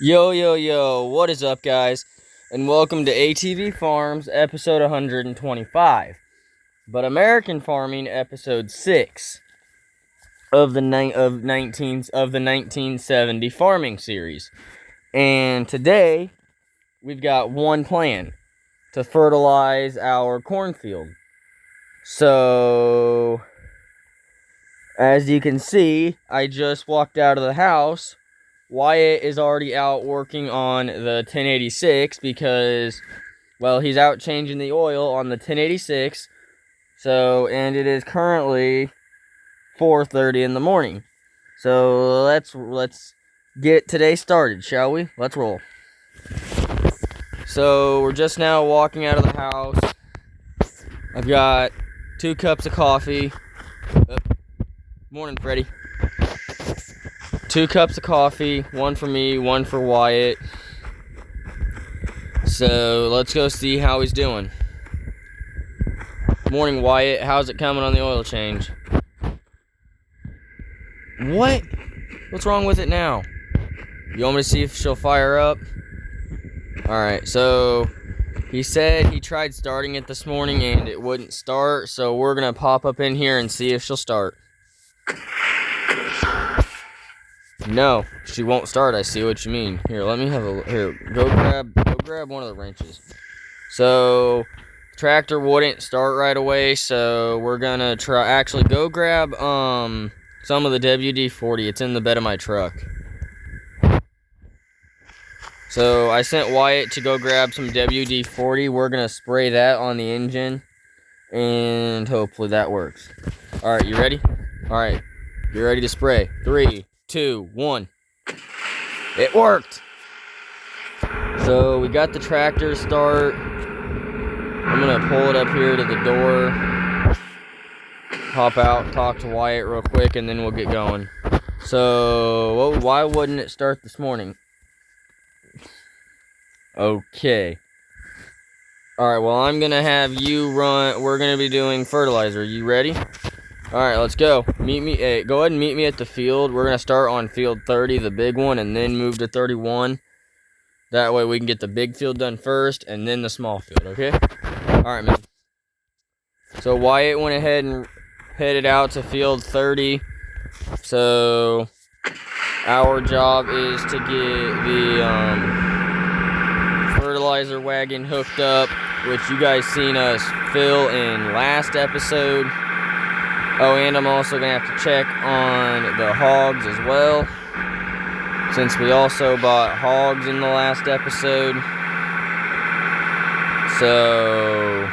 Yo, yo, yo, what is up, guys? And welcome to ATV Farms, episode 125. But American Farming, episode 6 of the 1970 farming series. And today, we've got one plan: to fertilize our cornfield. So, as you can see, I just walked out of the house. Wyatt is already out working on the 1086 because, well, he's out changing the oil on the 1086. So, and it is currently 4:30 in the morning. So let's get today started, shall we? Let's roll. So we're just now walking out of the house. I've got 2 cups of coffee. Morning, Freddy. 2 cups of coffee, one for me, one for Wyatt. So let's go see how he's doing. Morning, Wyatt. How's it coming on the oil change? What? What's wrong with it now? You want me to see if she'll fire up? Alright, so he said he tried starting it this morning and it wouldn't start, so we're gonna pop up in here and see if she'll start. No, she won't start. I see what you mean. Here, let me have a here. Go grab one of the wrenches. So, tractor wouldn't start right away, so we're gonna try. Actually, go grab some of the WD-40. It's in the bed of my truck. So I sent Wyatt to go grab some WD-40. We're gonna spray that on the engine, and hopefully that works. All right, you ready? All right, you ready to spray? 3, 2, 1. It worked. So we got the tractor start. I'm gonna pull it up here to the door, hop out, talk to Wyatt real quick, and then we'll get going. So why wouldn't it start this morning? Okay. All right, well, I'm gonna have you run. We're gonna be doing fertilizer. You ready? All right, let's go. Meet me. Hey, go ahead and meet me at the field. We're gonna start on field 30, the big one, and then move to 31. That way we can get the big field done first, and then the small field. Okay? All right, man. So Wyatt went ahead and headed out to field 30. So our job is to get the fertilizer wagon hooked up, which you guys seen us fill in last episode. Oh, and I'm also going to have to check on the hogs as well, since we also bought hogs in the last episode. So,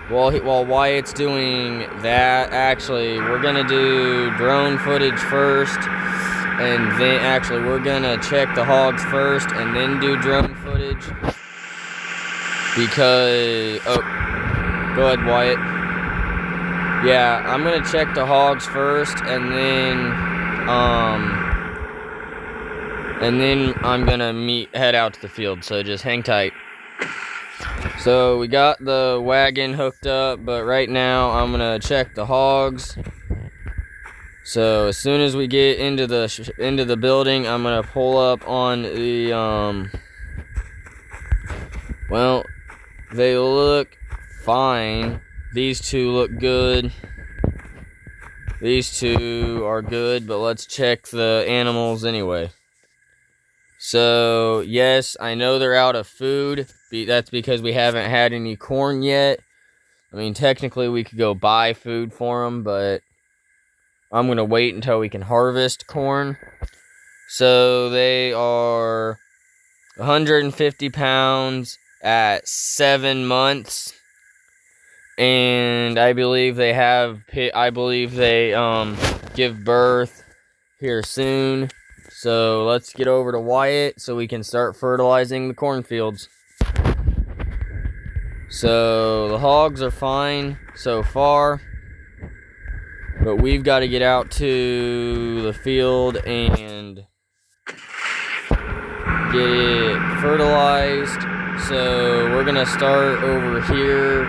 while Wyatt's doing that, actually, we're going to do drone footage first, and then, actually, we're going to check the hogs first, and then do drone footage, because, oh, go ahead, Wyatt. Yeah, I'm gonna check the hogs first, and then I'm gonna head out to the field. So just hang tight. So we got the wagon hooked up, but right now I'm gonna check the hogs. So as soon as we get into the building, I'm gonna pull up on the Well, they look fine. These 2 look good. These 2 are good, but let's check the animals anyway. So, yes, I know they're out of food. That's because we haven't had any corn yet. I mean, technically we could go buy food for them, but I'm going to wait until we can harvest corn. So, they are 150 pounds at 7 months. And I believe they give birth here soon. So let's get over to Wyatt so we can start fertilizing the cornfields. So the hogs are fine so far, but we've got to get out to the field and get it fertilized. So we're gonna start over here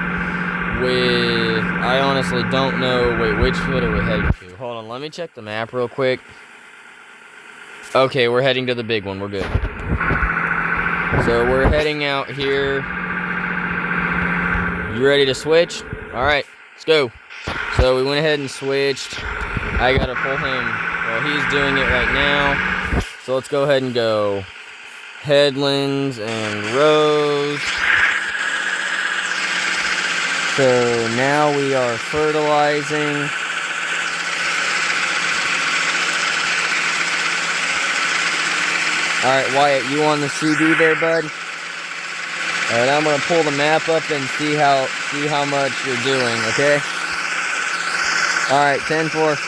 with, I honestly don't know, wait, which field are we heading to? Hold on, let me check the map real quick. Okay, we're heading to the big one. We're good. So we're heading out here. You ready to switch? All right, let's go. So we went ahead and switched. I gotta pull him. Well, he's doing it right now. So let's go ahead and go headlands and rows. So now we are fertilizing. Alright, Wyatt, you on the CD there, bud? Alright, I'm gonna pull the map up and see how much you're doing, okay? Alright, 10-4.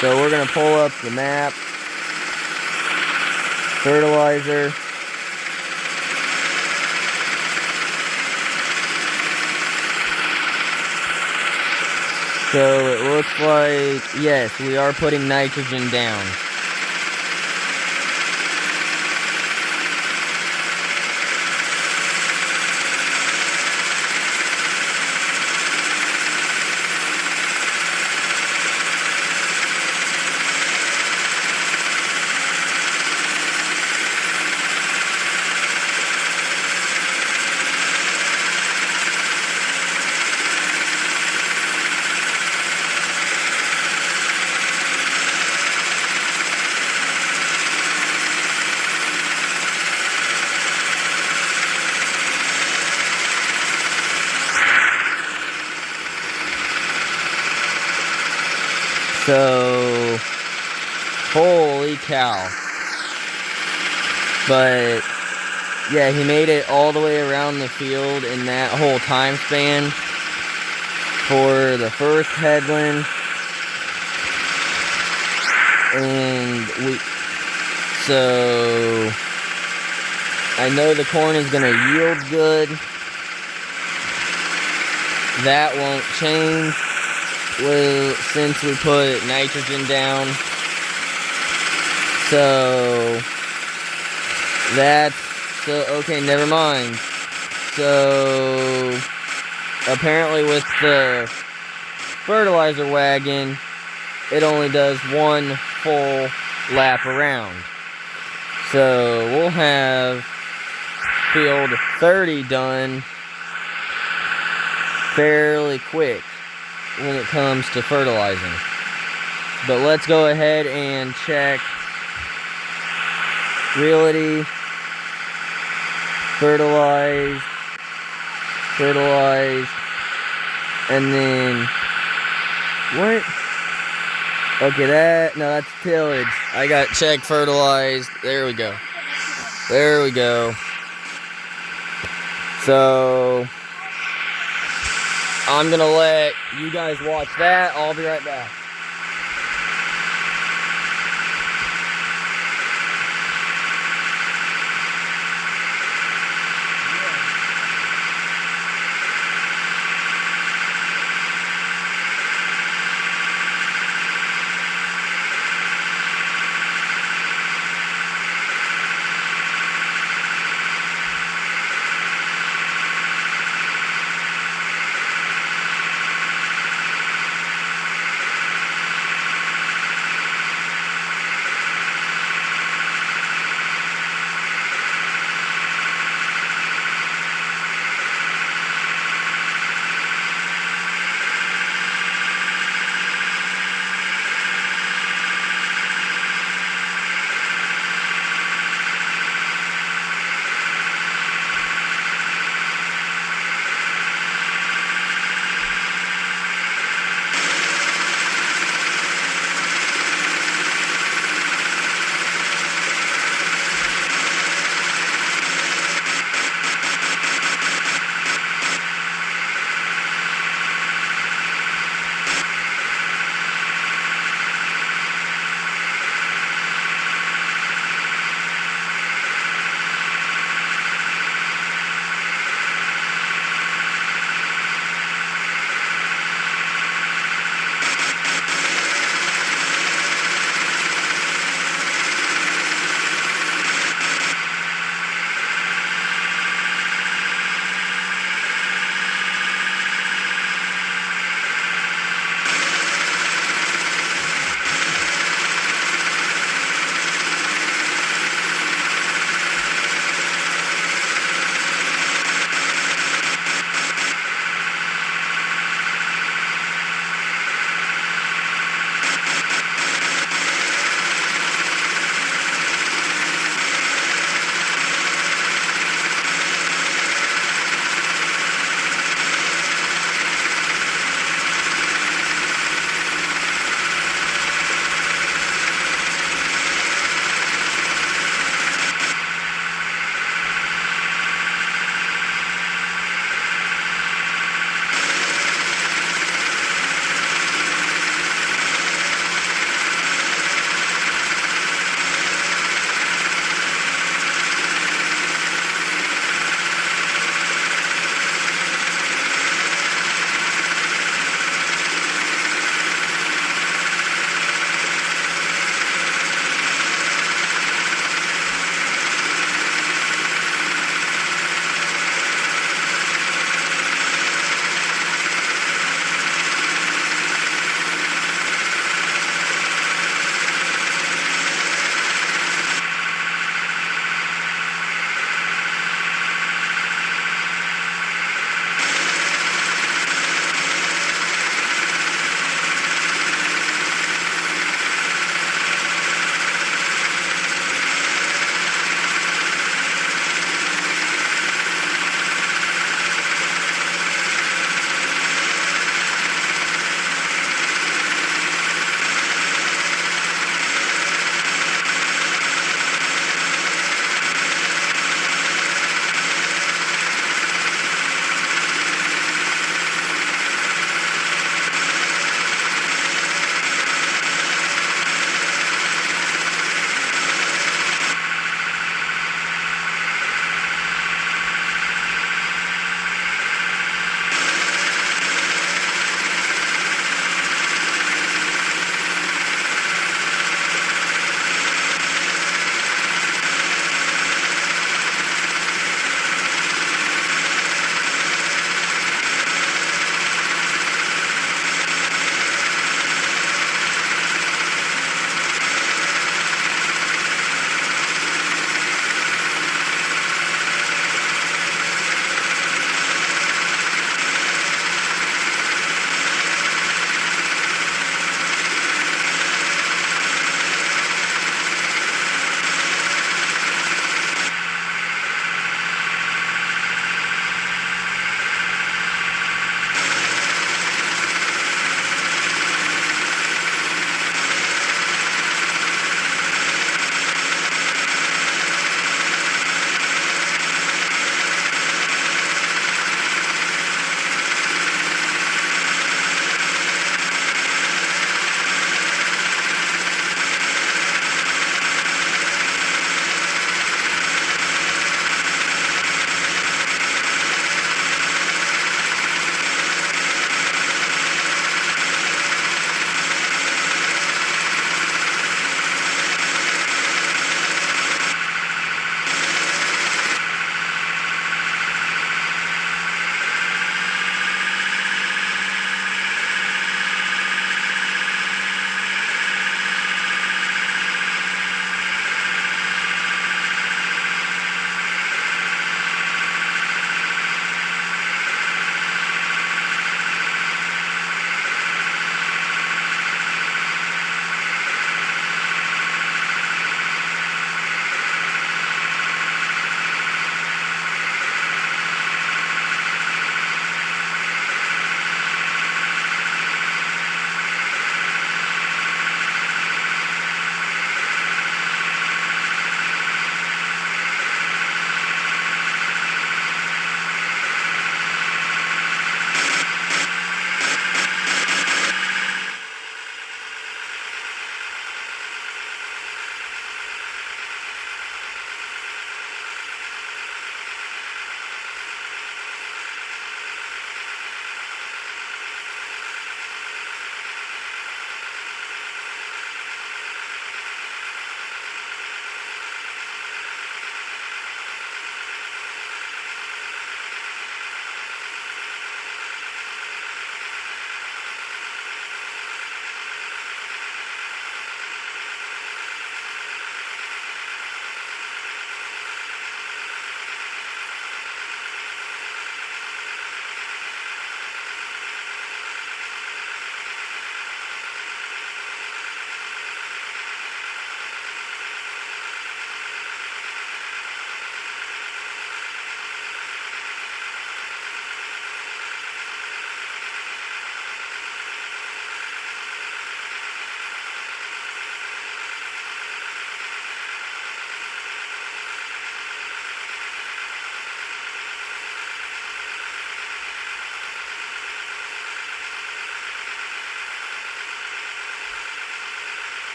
So we're gonna pull up the map. Fertilizer. So it looks like, yes, we are putting nitrogen down. So, holy cow. But, yeah, he made it all the way around the field in that whole time span for the first headland. And so, I know the corn is going to yield good. That won't change. Well, since we put nitrogen down. So okay, never mind. So apparently with the fertilizer wagon, it only does one full lap around. So we'll have field 30 done fairly quick when it comes to fertilizing. But let's go ahead and check realty, fertilize, and then what? Okay, that's tillage. I got check fertilized. There we go. So I'm gonna let you guys watch that. I'll be right back.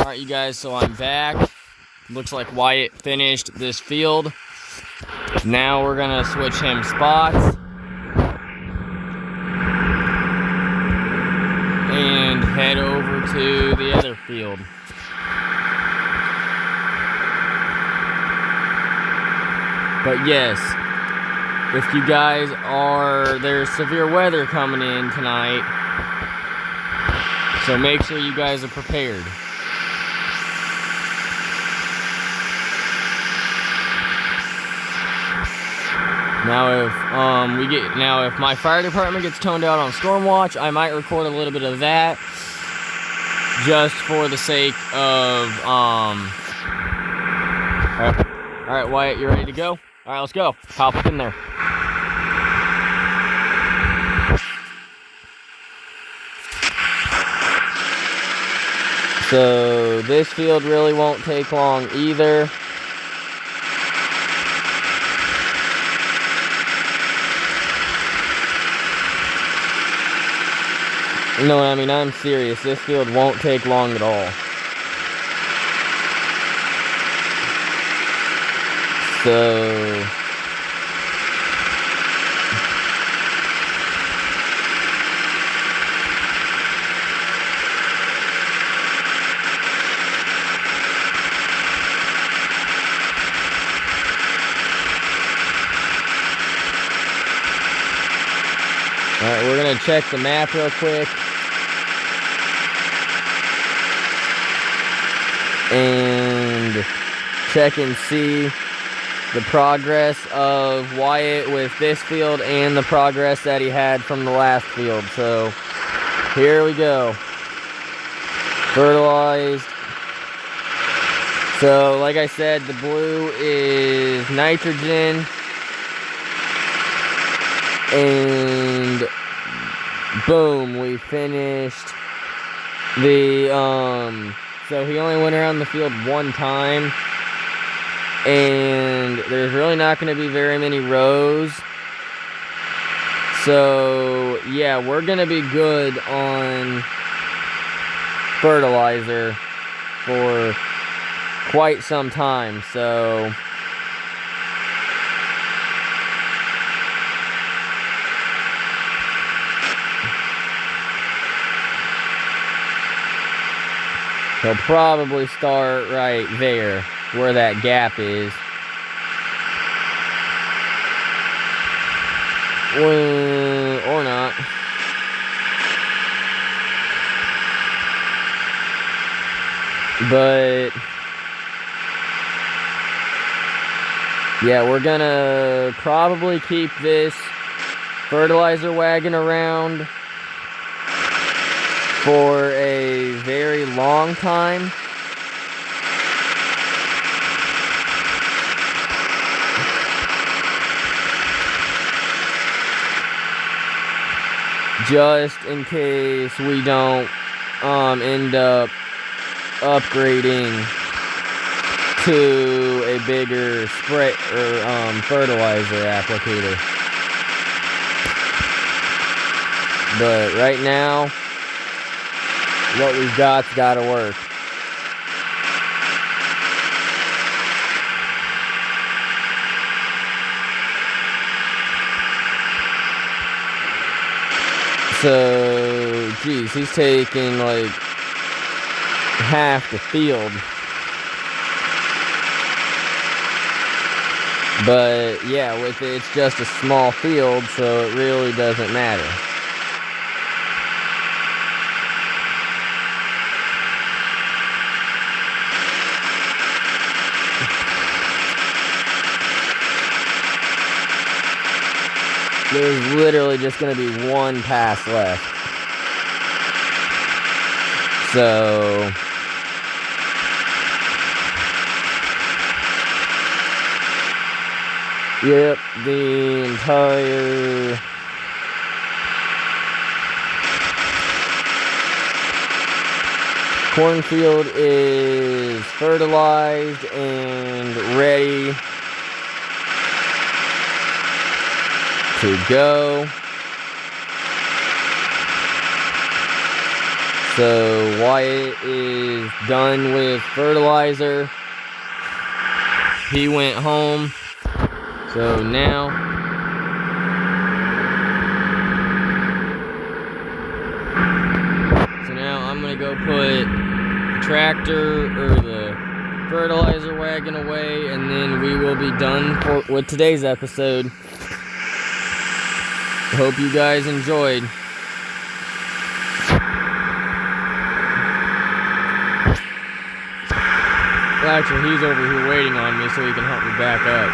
Alright, you guys, so I'm back. Looks like Wyatt finished this field. Now we're gonna switch him spots and head over to the other field. But yes, if you guys there's severe weather coming in tonight, so make sure you guys are prepared. Now if my fire department gets toned out on storm watch, I might record a little bit of that just for the sake of Alright, Wyatt, you ready to go? Alright, let's go. Pop up in there. So this field really won't take long either. No, I mean, I'm serious. This field won't take long at all. So alright, we're gonna check the map real quick. And check and see the progress of Wyatt with this field and the progress that he had from the last field. So here we go. Fertilized. So like I said, the blue is nitrogen. And boom, we finished the so he only went around the field one time, and there's really not going to be very many rows. So yeah, we're going to be good on fertilizer for quite some time. So he'll probably start right there, where that gap is. Or not. But yeah, we're gonna probably keep this fertilizer wagon around for a very long time. Just in case we don't end up upgrading to a bigger spray or fertilizer applicator. But right now, what we've got's gotta work. So, geez, he's taking like half the field. But yeah, with it, it's just a small field, so it really doesn't matter. There's literally just going to be one pass left. So yep, the entire cornfield is fertilized and ready to go. So Wyatt is done with fertilizer. He went home. So now I'm gonna go put the tractor or the fertilizer wagon away, and then we will be done with today's episode. Hope you guys enjoyed. Well, actually, he's over here waiting on me so he can help me back up.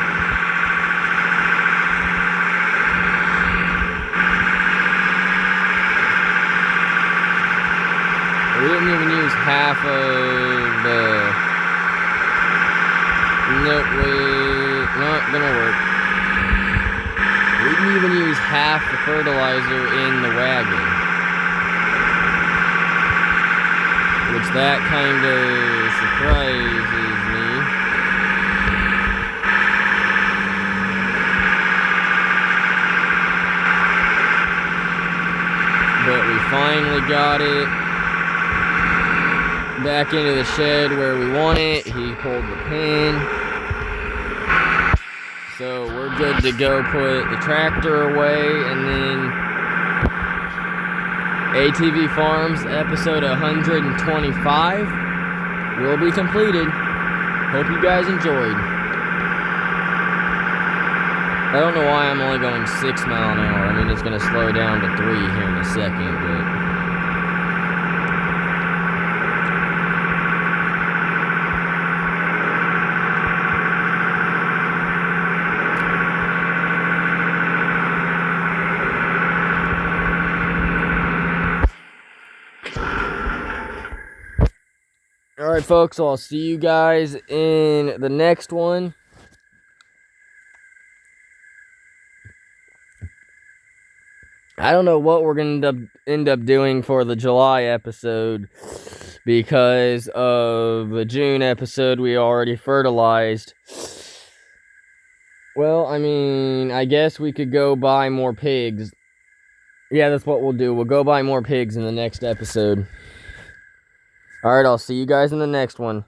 We didn't even use half of the... Nope, not gonna work. We didn't even use half the fertilizer in the wagon. Which that kind of surprises me. But we finally got it back into the shed where we want it. He pulled the pin. So we're good to go put the tractor away, and then ATV Farms episode 125 will be completed. Hope you guys enjoyed. I don't know why I'm only going 6 miles an hour. I mean, it's going to slow down to 3 here in a second, but... Alright, folks, I'll see you guys in the next one. I don't know what we're going to end up doing for the July episode, because of the June episode we already fertilized. Well, I mean, I guess we could go buy more pigs. Yeah, that's what we'll do. We'll go buy more pigs in the next episode. Alright, I'll see you guys in the next one.